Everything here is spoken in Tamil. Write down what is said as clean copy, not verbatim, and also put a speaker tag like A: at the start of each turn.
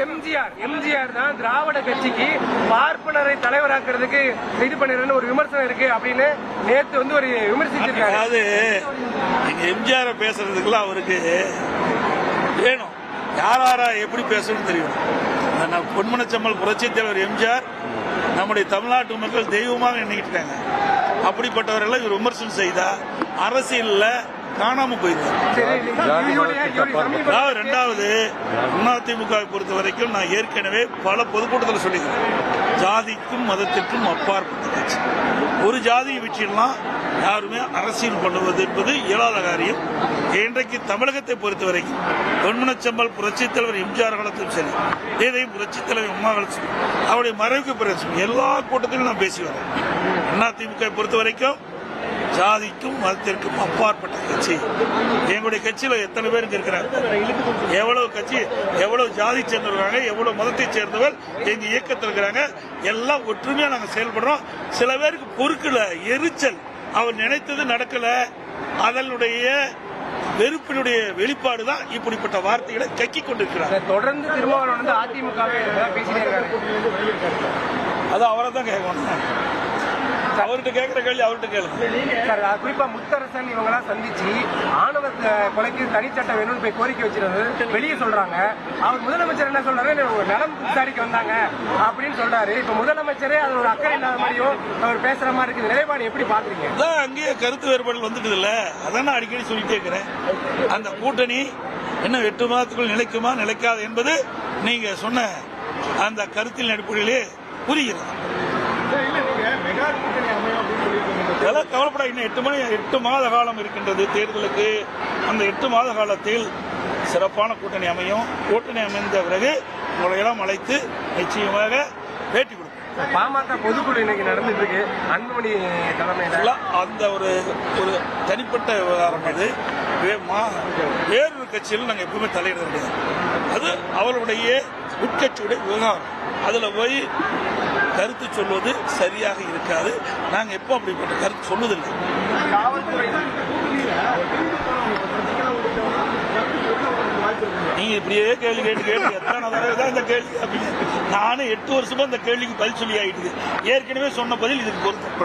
A: எம்ஜிஆர் தான் திராவிட கட்சிக்கு பார்ப்பனரை தலைவராக்குறதுக்கு இது பண்ணிருன்னு ஒரு விமர்சனம் இருக்கு அப்படின்னு நேத்து வந்து ஒரு விமர்சிச்சிருக்காரு.
B: அதாவது நீங்க எம்ஜிஆர் பேசுறதுக்குலாம் அவருக்கு வேணும், யாரா எப்படி பேசணும்னு தெரியும். பொன்மனச்செம்மல் புரட்சித் தலைவர் எம்ஜிஆர் நம்முடைய தமிழ்நாட்டு மக்கள் தெய்வமாக எண்ணிக்கிட்டு இருக்காங்க. அப்படிப்பட்டவர்கள் இவர் விமர்சனம் செய்தா அரசியல்ல காணாம போயிருக்காரு. இரண்டாவது, அதிமுக பொறுத்த வரைக்கும் நான் ஏற்கனவே பல பொதுக்கூட்டத்தில் சொல்லிக்கிறேன், ஜாதிக்கும் மதத்திற்கும் அப்பாற்பட்ட கட்சி. ஒரு ஜாதியை வச்சிடலாம் யாருமே அரசியல் பண்ணுவது என்பது இயலாத காரியம். இன்றைக்கு தமிழகத்தை பொறுத்த வரைக்கும் பொன்மனச்செம்மல் புரட்சித் தலைவர் எம்ஜிஆர் காலத்திலும் சரி, இதையும் புரட்சித் தலைவர் அம்மா காலத்திலும் அவருடைய மறைவுக்கு பிறகு எல்லா கூட்டத்திலும் நான் பேசி வரேன். அதிமுக பொறுத்த வரைக்கும் ஜாதிக்கும் மதத்திற்கும் அப்பாற்பட்ட கட்சி. எங்களுடைய கட்சியில எத்தனை பேருக்கு இருக்கிறாங்க, எவ்வளவு கட்சி, எவ்வளவு ஜாதி சேர்ந்தவர்கள், எவ்வளவு மதத்தை சேர்ந்தவர் எங்க இயக்கத்தில் இருக்கிறாங்க. எல்லாம் ஒற்றுமையா நாங்க செயல்படுறோம். சில பேருக்கு பொறுக்கல, எரிச்சல், அவர் நினைத்தது நடக்கல, அதனுடைய வெறுப்பினுடைய வெளிப்பாடு தான் இப்படிப்பட்ட வார்த்தைகளை கக்கி கொண்டிருக்கிறார்.
A: தொடர்ந்து திருமாவளவன் வந்து அதிமுக பேசிட்டே இருக்காரு.
B: அது அவரை தான் கேட்கணும், அவர்கிட்ட கேட்கிற கேள்வி அவர்கிட்ட கேளுங்க.
A: குறிப்பா முத்தரசன் இவங்கெல்லாம் சந்திச்சு ஆணவ கொலைக்கு தனிச்சட்டம் வேணும்னு போய் கோரிக்கை வச்சிருந்தது வெளியே சொல்றாங்க. அவர் முதலமைச்சர் என்ன சொல்றாரு, நலம் விசாரிக்க வந்தாங்க அப்படின்னு சொல்றாரு. இப்ப முதலமைச்சரே அது ஒரு அக்கறை இல்லாத மாதிரியும் அவர் பேசுற மாதிரி இருக்குது. நிலைப்பாடு எப்படி பாக்குறீங்க?
B: அங்கேயே கருத்து வேறுபாடு வந்துட்டு இல்ல, அதான் நான் அடிக்கடி சொல்லிட்டே இருக்கிறேன். அந்த கூட்டணி இன்னும் 8 மாதத்துக்குள் நிலைக்குமா நிலைக்காது என்பது நீங்க சொன்ன அந்த கருத்தின் அடிப்படையிலே புரிகிறது. கவலைப்பட இன்னும் 8 மாத காலம் இருக்கின்றது தேர்தலுக்கு. அந்த 8 மாத காலத்தில் சிறப்பான கூட்டணி அமையும். கூட்டணி அமைந்த பிறகு உங்களை எல்லாம் அழைத்து நிச்சயமாக பேட்டி கொடுக்கும்.
A: பாமக பொதுக்குழு இன்னைக்கு நடந்துட்டு இருக்கு, அன்புமணி தலைமையில.
B: அந்த ஒரு தனிப்பட்ட விவகாரம் அது. வேறொரு கட்சியில் நாங்கள் எப்பவுமே தலையிட முடியாது. அது அவர்களுடைய உட்கட்சியுடைய விவகாரம். அதுல போய் கருத்து சொல்வது சரியாக இருக்காது. நாங்க எப்போ அப்படிப்பட்ட கருத்து சொன்னதில்லை. நீங்க இப்படியே கேள்வி கேட்டு எத்தனை தடவை தான் இந்த கேள்வி அப்படின்னு நானும் 8 வருஷமா இந்த கேள்விக்கு பதில் சொல்லி ஆயிடுது. ஏற்கனவே சொன்ன பதில் இதுக்கு பொருத்தம்.